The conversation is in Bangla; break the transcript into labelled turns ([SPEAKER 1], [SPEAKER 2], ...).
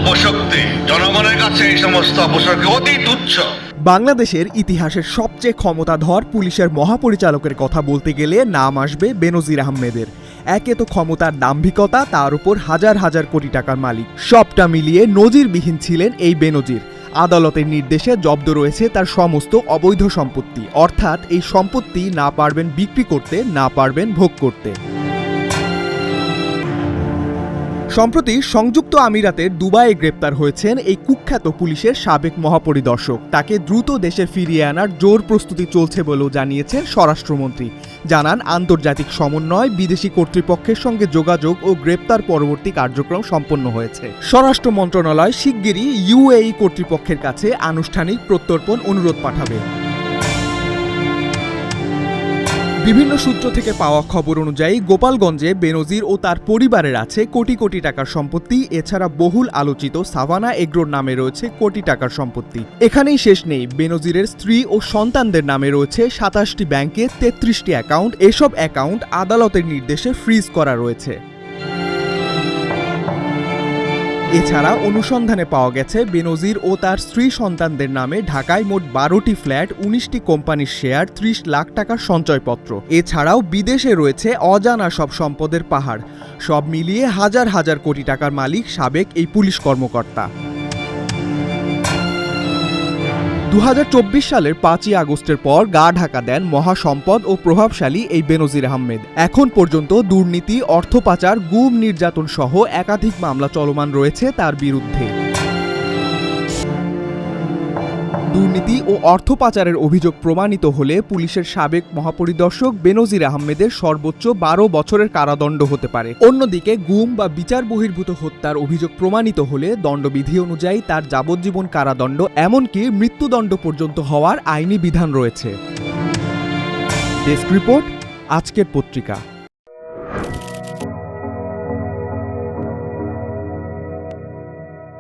[SPEAKER 1] অপশক্তি। জনগণের কাছে এই সমস্ত অপশক্তি অতি তুচ্ছ।
[SPEAKER 2] বাংলাদেশের ইতিহাসের সবচেয়ে ক্ষমতাধর পুলিশের মহাপরিচালকের কথা বলতে গেলে নাম আসবে বেনজির আহমেদের। একে তো ক্ষমতার দাম্ভিকতা, তার উপর হাজার হাজার কোটি টাকার মালিক। সবটা মিলিয়ে নজিরবিহীন ছিলেন এই বেনজির। আদালতের নির্দেশে জব্দ রয়েছে তার সমস্ত অবৈধ সম্পত্তি, অর্থাৎ এই সম্পত্তি না পারবেন বিক্রি করতে, না পারবেন ভোগ করতে। সম্প্রতি সংযুক্ত আমিরাতের দুবাইয়ে গ্রেপ্তার হয়েছেন এই কুখ্যাত পুলিশের সাবেক মহাপরিদর্শক। তাকে দ্রুত দেশে ফিরিয়ে আনার জোর প্রস্তুতি চলছে বলেও জানিয়েছেন স্বরাষ্ট্রমন্ত্রী। জানান, আন্তর্জাতিক সমন্বয়, বিদেশি কর্তৃপক্ষের সঙ্গে যোগাযোগ ও গ্রেপ্তার পরবর্তী কার্যক্রম সম্পন্ন হয়েছে। স্বরাষ্ট্র মন্ত্রণালয় শিগগিরই ইউএই কর্তৃপক্ষের কাছে আনুষ্ঠানিক প্রত্যর্পণ অনুরোধ পাঠাবে। বিভিন্ন সূত্র থেকে পাওয়া খবর অনুযায়ী গোপালগঞ্জে বেনজির ও তার পরিবারের আছে কোটি কোটি টাকার সম্পত্তি। এছাড়া বহুল আলোচিত সাভানা এগ্রোর নামে রয়েছে কোটি টাকার সম্পত্তি। এখানেই শেষ নেই, বেনজিরের স্ত্রী ও সন্তানদের নামে রয়েছে ২৭টি ব্যাংকে ৩৩টি অ্যাকাউন্ট। এসব অ্যাকাউন্ট আদালতের নির্দেশে ফ্রিজ করা রয়েছে। এছাড়া অনুসন্ধানে পাওয়া গেছে বেনজির ও তার স্ত্রী সন্তানদের নামে ঢাকায় মোট ১২টি ফ্ল্যাট, ১৯টি কোম্পানির শেয়ার, ৩০ লাখ টাকার সঞ্চয়পত্র। এছাড়াও বিদেশে রয়েছে অজানা সব সম্পদের পাহাড়। সব মিলিয়ে হাজার হাজার কোটি টাকার মালিক সাবেক এই পুলিশ কর্মকর্তা। ২০২৪ সালের ৫ই আগস্টের পর গা ঢাকা দেন মহাসম্পদ ও প্রভাবশালী এই বেনজির আহমেদ। এখন পর্যন্ত দুর্নীতি, অর্থ পাচার, গুম, নির্যাতন সহ একাধিক মামলা চলমান রয়েছে তার বিরুদ্ধে। দুর্নীতি ও অর্থ পাচারের অভিযোগ প্রমাণিত হলে পুলিশের সাবেক মহাপরিদর্শক বেনজির আহমেদের সর্বোচ্চ ১২ বছরের কারাদণ্ড হতে পারে। অন্যদিকে গুম বা বিচার বহির্ভূত হত্যার অভিযোগ প্রমাণিত হলে দণ্ডবিধি অনুযায়ী তার যাবজ্জীবন কারাদণ্ড, এমনকি মৃত্যুদণ্ড পর্যন্ত হওয়ার আইনি বিধান রয়েছে। ডেস্ক রিপোর্ট, আজকের পত্রিকা।